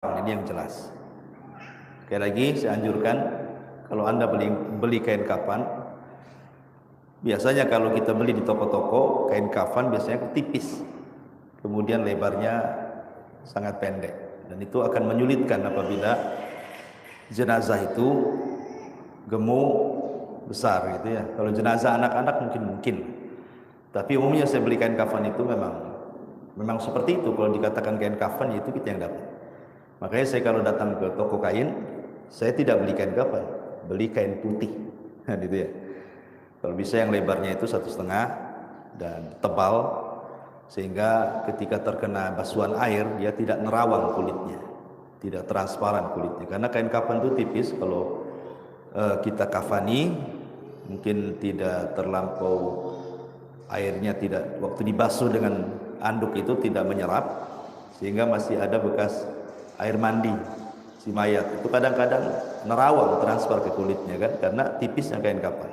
ini yang jelas. Sekali lagi saya anjurkan, kalau Anda beli kain kafan, biasanya kalau kita beli di toko-toko kain kafan biasanya tipis, kemudian lebarnya sangat pendek, dan itu akan menyulitkan apabila jenazah itu gemuk besar gitu ya. Kalau jenazah anak-anak mungkin, tapi umumnya saya beli kain kafan itu memang seperti itu. Kalau dikatakan kain kafan, itu kita yang dapat. Makanya saya kalau datang ke toko kain, saya tidak beli kain kafan, beli kain putih, gitu ya. Kalau bisa yang lebarnya itu 1,5 dan tebal, sehingga ketika terkena basuhan air dia tidak nerawang kulitnya, tidak transparan kulitnya. Karena kain kafan itu tipis, kalau kita kafani mungkin tidak terlampau airnya, tidak waktu dibasuh dengan anduk itu tidak menyerap, sehingga masih ada bekas air mandi si mayat. Itu kadang-kadang nerawang transfer ke kulitnya kan, karena tipisnya kain kafan.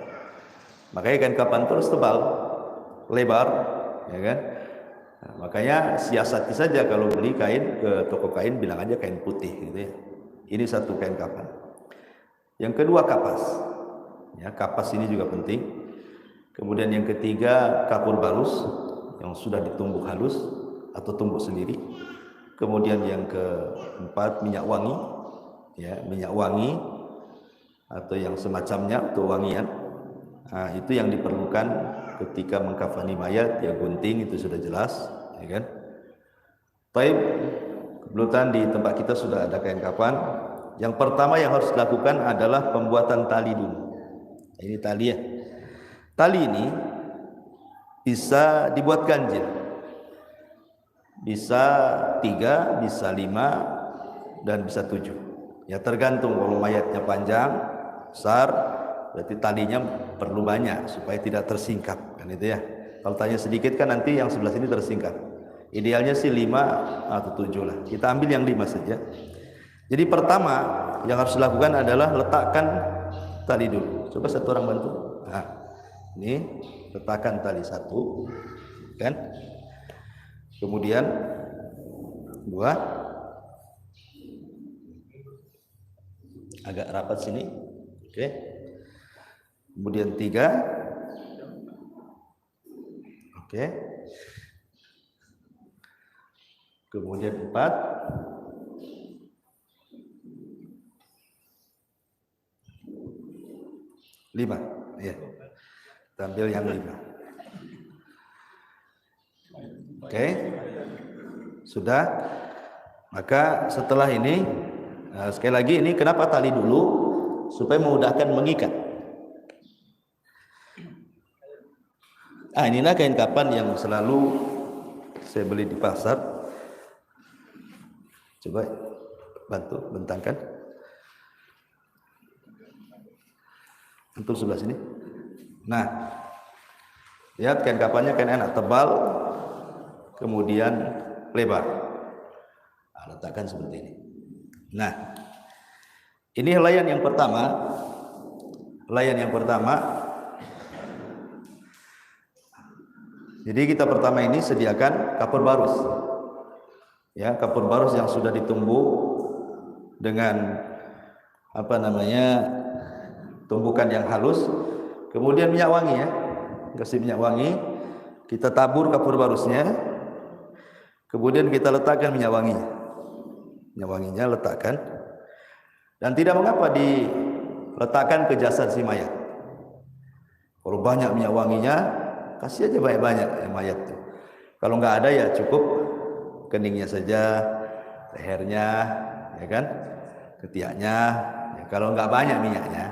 Makanya kain kafan terus tebal, lebar, ya kan? Nah, makanya siasati saja kalau beli kain ke toko kain, bilang aja kain putih gitu ya. Ini satu kain kafan. Yang kedua kapas. Ya, kapas ini juga penting. Kemudian yang ketiga kapur barus yang sudah ditumbuk halus atau tumbuk sendiri. Kemudian yang keempat minyak wangi, ya, minyak wangi atau yang semacamnya untuk wangian. Nah, itu yang diperlukan ketika mengkafani mayat, ya gunting itu sudah jelas, ya kan. Baik, kebetulan di tempat kita sudah ada kain kafan. Yang pertama yang harus dilakukan adalah pembuatan tali dulu. Ini tali ya. Tali ini bisa dibuat ganjil, bisa 3, bisa 5, dan bisa 7. Ya tergantung, kalau mayatnya panjang, besar, berarti talinya perlu banyak supaya tidak tersingkap kan itu ya. Kalau talinya sedikit kan nanti yang sebelah sini tersingkap. Idealnya sih 5 atau 7 lah. Kita ambil yang 5 saja. Jadi pertama yang harus dilakukan adalah letakkan tali dulu. Coba satu orang bantu. Nah, ini letakkan tali 1, kan? Kemudian 2, agak rapat sini, oke. Kemudian 3, oke. Kemudian 4, 5, ya. Tampil yang 5. Oke. Sudah. Maka setelah ini, sekali lagi ini kenapa tali dulu? Supaya memudahkan mengikat. Inilah kain kafan yang selalu saya beli di pasar. Coba bantu bentangkan. Untuk sebelah sini. Nah, lihat kain kafannya kain enak, tebal, kemudian lebar. Nah, letakkan seperti ini. Nah, ini helaian yang pertama. Helaian yang pertama. Jadi kita pertama ini sediakan kapur barus. Ya, kapur barus yang sudah ditumbuk dengan tumbukan yang halus. Kemudian minyak wangi ya. Kasih minyak wangi, kita tabur kapur barusnya. Kemudian kita letakkan minyak wanginya. Minyak wanginya letakkan. Dan tidak mengapa diletakkan ke jasad si mayat. Kalau banyak minyak wanginya, kasih aja banyak-banyak ya mayat tuh. Kalau nggak ada ya cukup keningnya saja, lehernya, ya kan, ketiaknya. Ya, kalau nggak banyak minyaknya,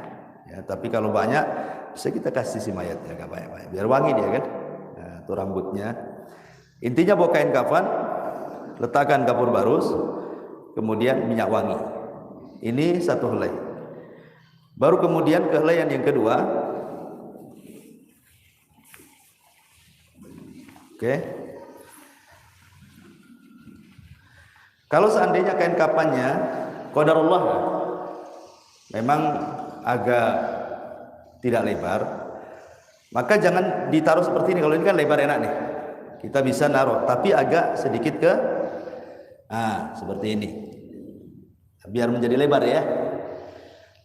ya. Tapi kalau banyak, bisa kita kasih si mayat ya, nggak banyak-banyak, biar wangi dia kan. Nah, itu rambutnya. Intinya bawa kain kafan, letakkan kapur barus, kemudian minyak wangi. Ini satu helai. Baru kemudian ke helaian yang kedua. Oke. Kalau seandainya kain kafannya qadarullah memang agak tidak lebar, maka jangan ditaruh seperti ini. Kalau ini kan lebar enak nih, kita bisa naruh, tapi agak sedikit ke seperti ini. biar menjadi lebar ya.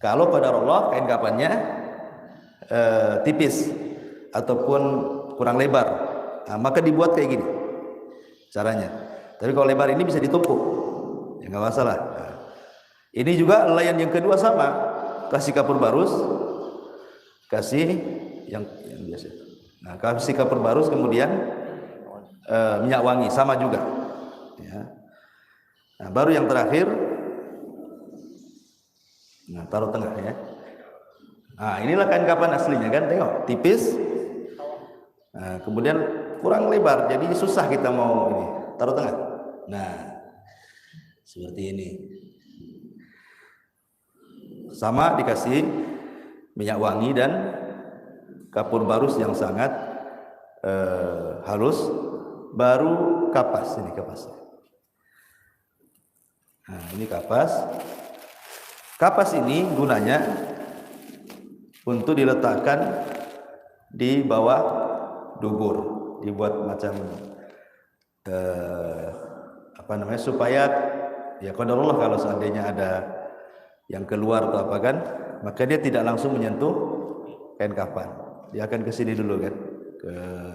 Kalau qadarullah kain kafannya tipis ataupun kurang lebar, maka dibuat kayak gini caranya. Tapi kalau lebar ini bisa ditumpuk, ya nggak masalah. Ini juga layan yang kedua sama, kasih kapur barus, kasih yang biasa. Nah, kasih kapur barus kemudian minyak wangi sama juga. Ya. Nah, baru yang terakhir, nah taruh tengah ya. Nah, inilah kain kafan aslinya kan, tengok tipis. Nah, kemudian kurang lebar, jadi susah kita mau ini. Taruh tengah. Nah, seperti ini. Sama dikasih minyak wangi dan kapur barus yang sangat halus, baru kapas. Ini kapasnya. Nah, ini kapas. Kapas ini gunanya untuk diletakkan di bawah dubur, dibuat macam supaya ya qadarullah kalau seandainya ada yang keluar atau apa kan, maka dia tidak langsung menyentuh kain kafan. Dia akan ke sini dulu kan, ke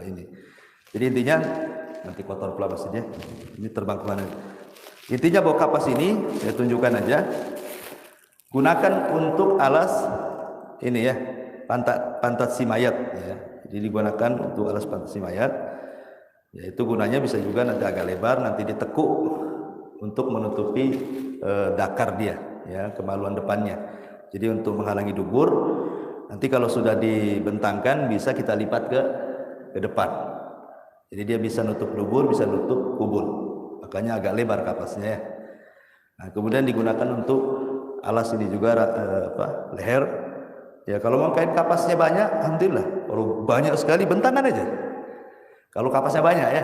ini. Jadi intinya nanti kotor pula maksudnya. Ini terbang kemana? Intinya bahwa kapas ini saya tunjukkan aja. Gunakan untuk alas ini ya, pantat si mayat ya. Jadi digunakan untuk alas pantat si mayat. Yaitu gunanya bisa juga nanti agak lebar, nanti ditekuk untuk menutupi dakar dia ya, kemaluan depannya. Jadi untuk menghalangi dubur, nanti kalau sudah dibentangkan bisa kita lipat ke depan. Jadi dia bisa nutup dubur, bisa nutup kubul. Makanya agak lebar kapasnya ya. Nah, kemudian digunakan untuk alas ini juga leher. Ya kalau mau kain kapasnya banyak, alhamdulillah. Kalau banyak sekali bentangan aja. Kalau kapasnya banyak ya.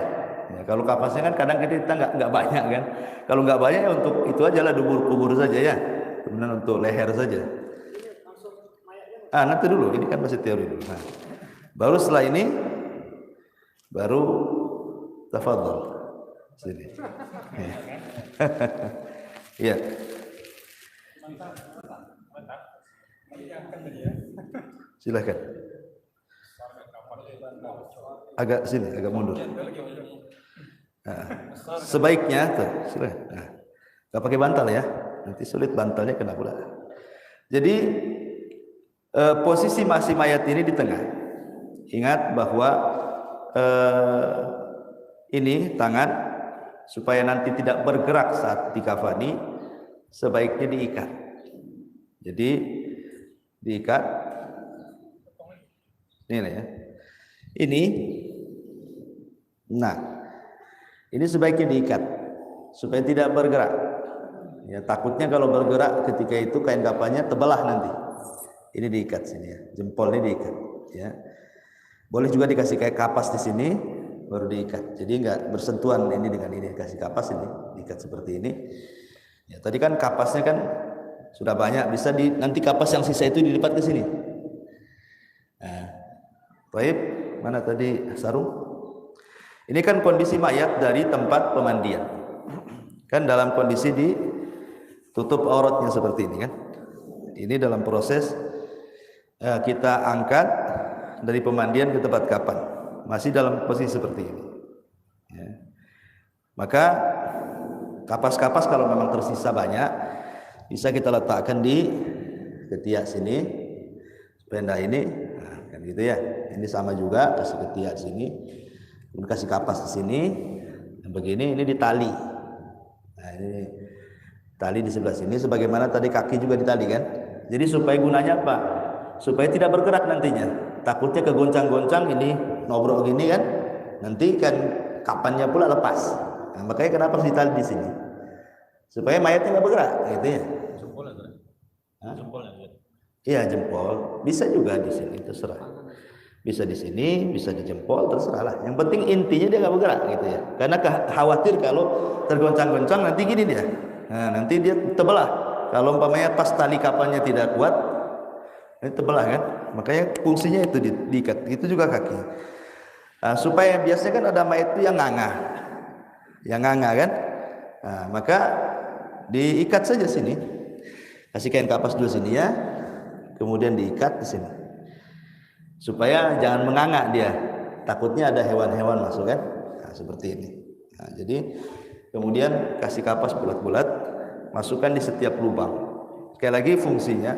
Ya kalau kapasnya kan kadang kita nggak banyak kan. Kalau nggak banyak ya untuk itu aja lah, dubur kubur saja ya. Kemudian untuk leher saja. Nanti dulu, ini kan masih teori dulu. Nah, baru setelah ini baru tafadhol sini. Iya. Silakan. Agak sini, agak mundur. Nah, sebaiknya tuh, silakan. Nah, nggak pakai bantal ya, nanti sulit bantalnya kena pula. Jadi posisi masih mayat ini di tengah. Ingat bahwa ini tangan supaya nanti tidak bergerak saat dikafani, sebaiknya diikat. Jadi diikat. Ini ya. Ini. Nah, ini sebaiknya diikat supaya tidak bergerak. Ya, takutnya kalau bergerak ketika itu kain kafannya tebelah nanti. Ini diikat sini ya, jempol ini diikat. Ya, boleh juga dikasih kayak kapas di sini, baru diikat. Jadi enggak bersentuhan ini dengan ini, kasih kapas ini, diikat seperti ini. Ya, tadi kan kapasnya kan sudah banyak, bisa nanti kapas yang sisa itu dilipat ke sini. Nah, baik, mana tadi sarung? Ini kan kondisi mayat dari tempat pemandian. Kan dalam kondisi ditutup auratnya seperti ini kan. Ini dalam proses kita angkat dari pemandian ke tempat kafan. Masih dalam posisi seperti ini. Ya. Maka kapas-kapas kalau memang tersisa banyak, bisa kita letakkan di ketiak sini. Sepeda ini, nah, kan gitu ya. Ini sama juga, kasih ketiak sini. Kasih kapas di sini, dan begini ini ditali. Nah, ini tali di sebelah sini, sebagaimana tadi kaki juga ditali kan. Jadi supaya gunanya apa? Supaya tidak bergerak nantinya. Takutnya kegoncang-goncang ini nobrok gini kan, nanti kan kapannya pula lepas. Nah, makanya kenapa harus ditali di sini? Supaya mayatnya nggak bergerak, gitu ya. Jempol ya, jempol ya. Iya jempol, bisa juga di sini, terserah. Bisa di sini, bisa di jempol, terserah lah. Yang penting intinya dia nggak bergerak gitu ya. Karena khawatir kalau tergoncang-goncang nanti gini dia. Nah, nanti dia terbelah. Kalau umpamanya pas tali kapannya tidak kuat, ini terbelah kan. Makanya fungsinya itu diikat. Itu juga kaki. Nah, supaya biasanya kan ada mayat itu yang nganga kan. Nah, maka diikat saja sini. Kasih kain kapas dulu sini ya. Kemudian diikat di sini. Supaya jangan menganga dia. Takutnya ada hewan-hewan masuk kan? Nah, seperti ini. Nah, jadi kemudian kasih kapas bulat-bulat, masukkan di setiap lubang. Sekali lagi fungsinya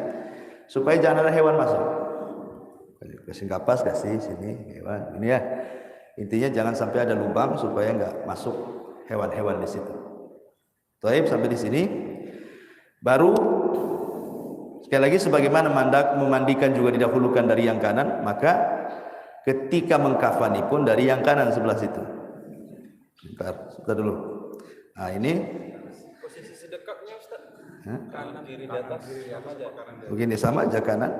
supaya jangan ada hewan masuk. Kasih kapas, kasih sini hewan. Ini ya. Intinya jangan sampai ada lubang supaya nggak masuk hewan-hewan di situ. Baik, sampai di sini. Baru sekali lagi sebagaimana memandikan juga didahulukan dari yang kanan, maka ketika mengkafani pun dari yang kanan sebelah situ. Sebentar dulu. Nah, ini posisi sedekapnya Ustaz. Kanan kiri di atas sama aja. Begini sama aja kanan.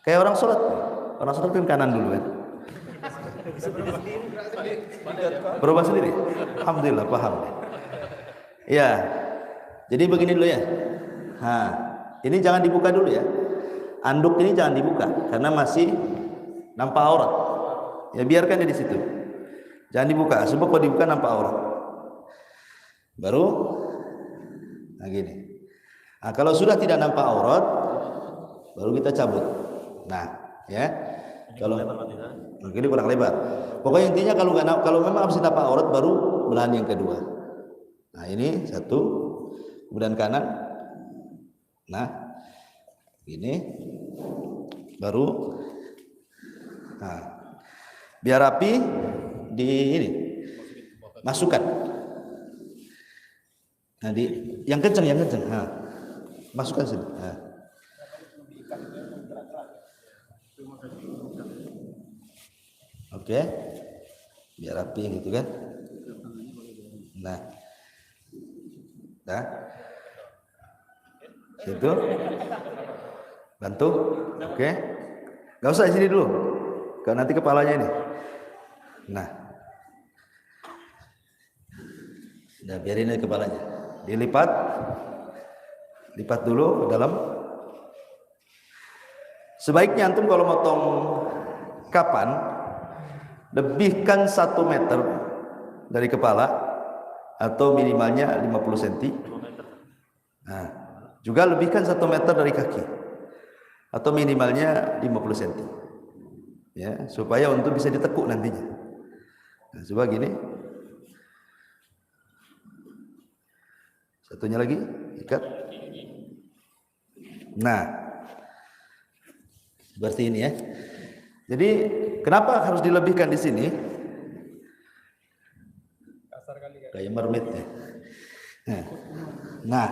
Kayak orang sholat. Orang sholat kan kanan dulu kan. Berubah sendiri. Alhamdulillah paham. Ya. Jadi begini dulu ya. Nah, ini jangan dibuka dulu ya. Anduk ini jangan dibuka karena masih nampak aurat. Ya biarkan dia di situ. Jangan dibuka. Sebab kalau dibuka nampak aurat. Baru nah gini. Nah, kalau sudah tidak nampak aurat baru kita cabut. Nah, ya. Kalau ini kurang lebar. Pokoknya intinya kalau memang habis nampak aurat baru belahan yang kedua. Nah, ini satu, kemudian kanan. Nah, ini baru. Nah, biar rapi di ini masukkan. Nah, yang kencang. Nah, masukkan sini. Nah. Oke, biar rapi gitu kan. Nah, situ bantu. Oke, nggak usah di sini dulu, kalau nanti kepalanya ini. Nah, biarin aja kepalanya. Dilipat dulu ke dalam. Sebaiknya antum kalau motong kapan lebihkan 1 meter dari kepala atau minimalnya 50 cm. Nah, juga lebihkan 1 meter dari kaki atau minimalnya 50 cm. Ya, supaya untuk bisa ditekuk nantinya. Nah, coba gini. Satunya lagi, ikat. Nah, seperti ini ya. Jadi kenapa harus dilebihkan di sini? Kayak mermaid ya. Nah,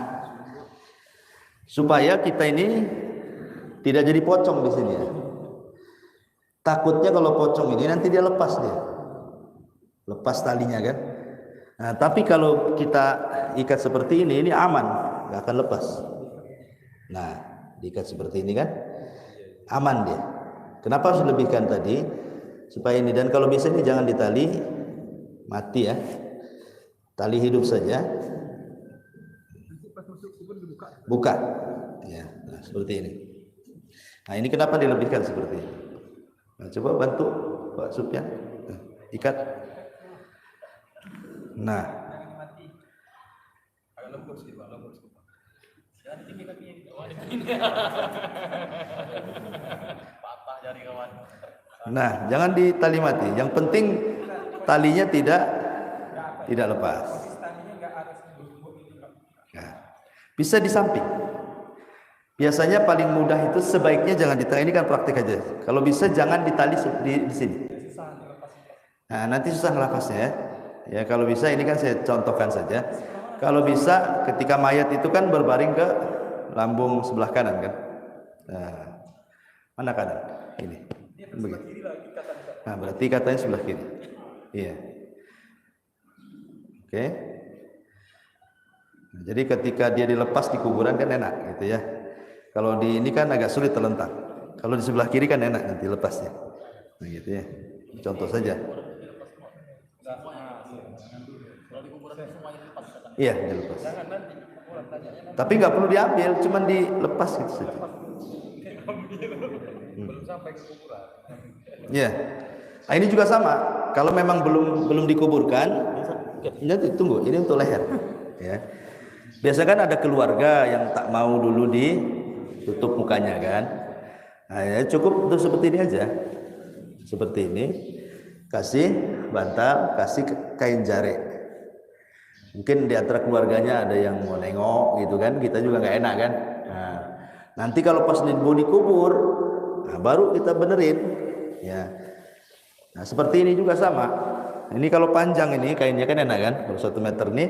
supaya kita ini tidak jadi pocong di sini ya. Takutnya kalau pocong ini nanti dia lepas talinya kan. Nah, tapi kalau kita ikat seperti ini aman, nggak akan lepas. Nah, diikat seperti ini kan, aman dia. Kenapa harus dilebihkan tadi? Supaya ini, dan kalau bisa ini jangan ditali mati ya, tali hidup saja. Buka, ya, nah, seperti ini. Nah, ini kenapa dilebihkan seperti ini? Nah, coba bantu Pak Supyan, ikat. Nah, nah, jangan ditali mati. Yang penting talinya tidak lepas. Nah, bisa di samping. Biasanya paling mudah itu sebaiknya jangan ditali. Ini kan praktik aja. Kalau bisa jangan ditali di sini. Nah, nanti susah ngelepasnya ya. Ya, kalau bisa ini kan saya contohkan saja. Kalau bisa ketika mayat itu kan berbaring ke lambung sebelah kanan kan. Nah, mana kanan? Ini. Begitu. Nah, berarti katanya sebelah kiri. Iya. Oke. Nah, jadi ketika dia dilepas di kuburan kan enak gitu ya. Kalau di ini kan agak sulit terlentang. Kalau di sebelah kiri kan enak nanti lepasnya. Nah, gitu ya. Contoh saja. Iya, dilepas. Tapi nggak perlu diambil, cuman dilepas gitu saja. Belum sampai ke kuburan. Iya. Nah, ini juga sama. Kalau memang belum dikuburkan, ini tunggu. Ini untuk leher. Ya. Biasa kan ada keluarga yang tak mau dulu ditutup mukanya kan. Nah, ya cukup untuk seperti ini aja. Seperti ini. Kasih bantal, kasih kain jarik. Mungkin di antara keluarganya ada yang mau nengok gitu kan, kita juga nggak enak kan. Nah, nanti kalau pas mau dikubur, nah baru kita benerin. Ya. Nah seperti ini juga sama. Ini kalau panjang ini kainnya kan enak kan, kalau 1 meter ini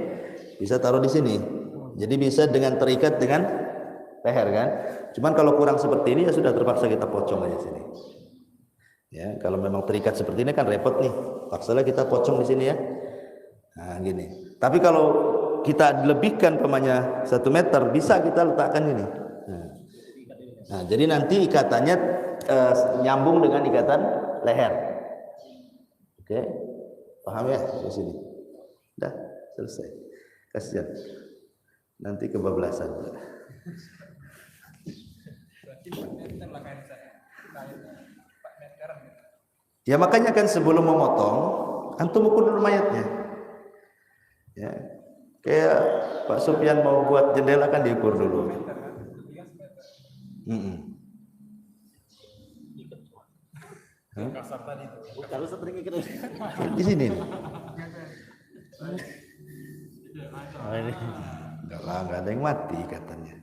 bisa taruh di sini. Jadi bisa dengan terikat dengan leher kan. Cuman kalau kurang seperti ini ya sudah terpaksa kita pocong aja sini. Ya, kalau memang terikat seperti ini kan repot nih. Paksalah kita pocong di sini ya. Nah, gini. Tapi kalau kita lebihkan pemanya 1 meter, bisa kita letakkan ini. Nah, jadi nanti ikatannya nyambung dengan ikatan leher. Oke. Paham ya di sini? Dah, selesai. Kasihan. Nanti kebablasan. Ya makanya kan sebelum memotong, antum ukur dulu mayatnya. Ya, kayak Pak Sufyan mau buat jendela kan diukur dulu. Di sini. Enggak lah, enggak ada yang mati katanya.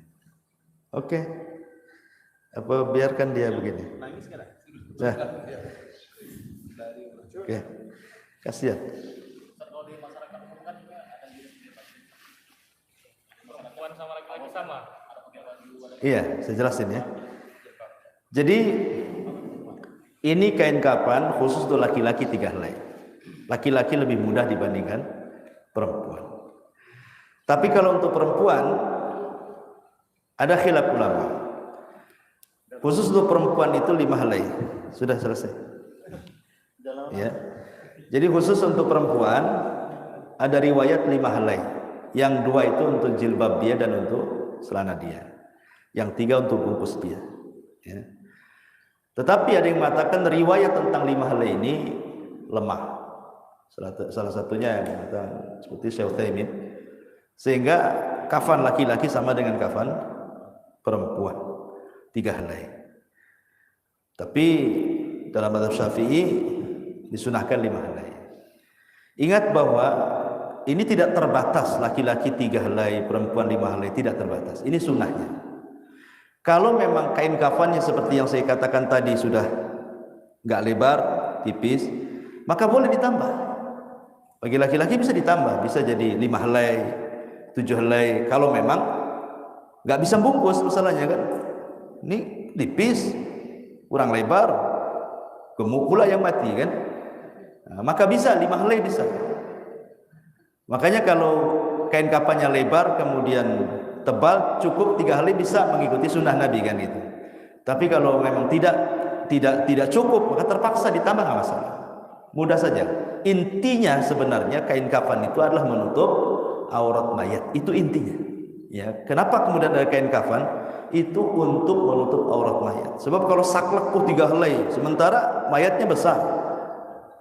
Oke. Apa biarkan dia begini? Nah. Oke. Kasihan. Iya, saya jelasin ya. Jadi ini kain kafan khusus untuk laki-laki 3 helai. Laki-laki lebih mudah dibandingkan perempuan. Tapi kalau untuk perempuan ada khilaf ulama. Khusus untuk perempuan itu 5 helai. Sudah selesai. Ya. Jadi khusus untuk perempuan ada riwayat 5 helai. Yang 2 itu untuk jilbab dia dan untuk celana dia. Yang 3 untuk bungkus dia. Ya. Tetapi ada yang mengatakan riwayat tentang 5 helai ini lemah. Salah satunya yang mengatakan seperti Syekh Utsaimin. Sehingga kafan laki-laki sama dengan kafan perempuan 3 helai. Tapi dalam mazhab Syafi'i disunahkan 5 helai. Ingat bahwa ini tidak terbatas laki-laki 3 helai, perempuan 5 helai, tidak terbatas. Ini sunnahnya. Kalau memang kain kafannya seperti yang saya katakan tadi sudah nggak lebar, tipis, maka boleh ditambah. Bagi laki-laki bisa ditambah, bisa jadi 5 helai, 7 helai. Kalau memang nggak bisa bungkus masalahnya kan, ini tipis, kurang lebar, gemuk pula yang mati kan. Nah, maka bisa 5 helai bisa. Makanya kalau kain kafannya lebar kemudian tebal, cukup 3 helai bisa mengikuti sunnah Nabi kan gitu. Tapi kalau memang tidak cukup, maka terpaksa ditambah, nggak masalah. Mudah saja. Intinya sebenarnya kain kafan itu adalah menutup aurat mayat. Itu intinya. Ya, kenapa kemudian ada kain kafan? Itu untuk menutup aurat mayat. Sebab kalau saklek 3 helai, sementara mayatnya besar,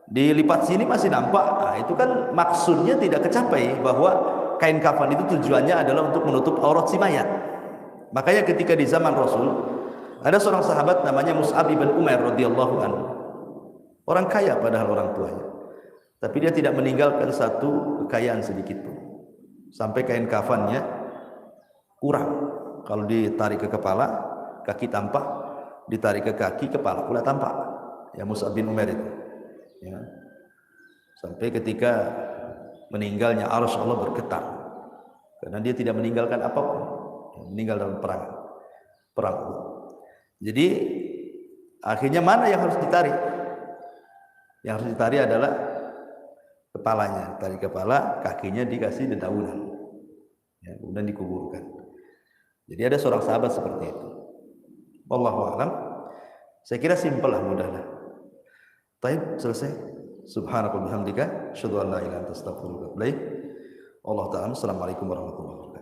dilipat sini masih nampak. Nah, itu kan maksudnya tidak kecapai bahwa kain kafan itu tujuannya adalah untuk menutup aurat si mayat. Makanya ketika di zaman Rasul ada seorang sahabat namanya Mus'ab bin Umair radhiyallahu anhu. Orang kaya padahal orang tuanya. Tapi dia tidak meninggalkan satu kekayaan sedikit pun. Sampai kain kafannya kurang. Kalau ditarik ke kepala, kaki tampak, ditarik ke kaki, kepala pula tampak. Ya Mus'ab bin Umair itu. Ya. Sampai ketika meninggalnya arsy Allah bergetar karena dia tidak meninggalkan apapun, meninggal dalam perang. Jadi akhirnya mana yang harus ditarik? Yang harus ditarik adalah kepalanya, tarik kepala, kakinya dikasih dedaunan, ya, kemudian dikuburkan. Jadi ada seorang sahabat seperti itu. Wallahu a'lam. Saya kira simpel lah, mudah lah. Baik, selesai. Subhanaka wa bihamdika asyhadu an la ilaha illa anta astaghfiruka wa atubu ilaik. Allah ta'ala. Assalamualaikum warahmatullahi wabarakatuh.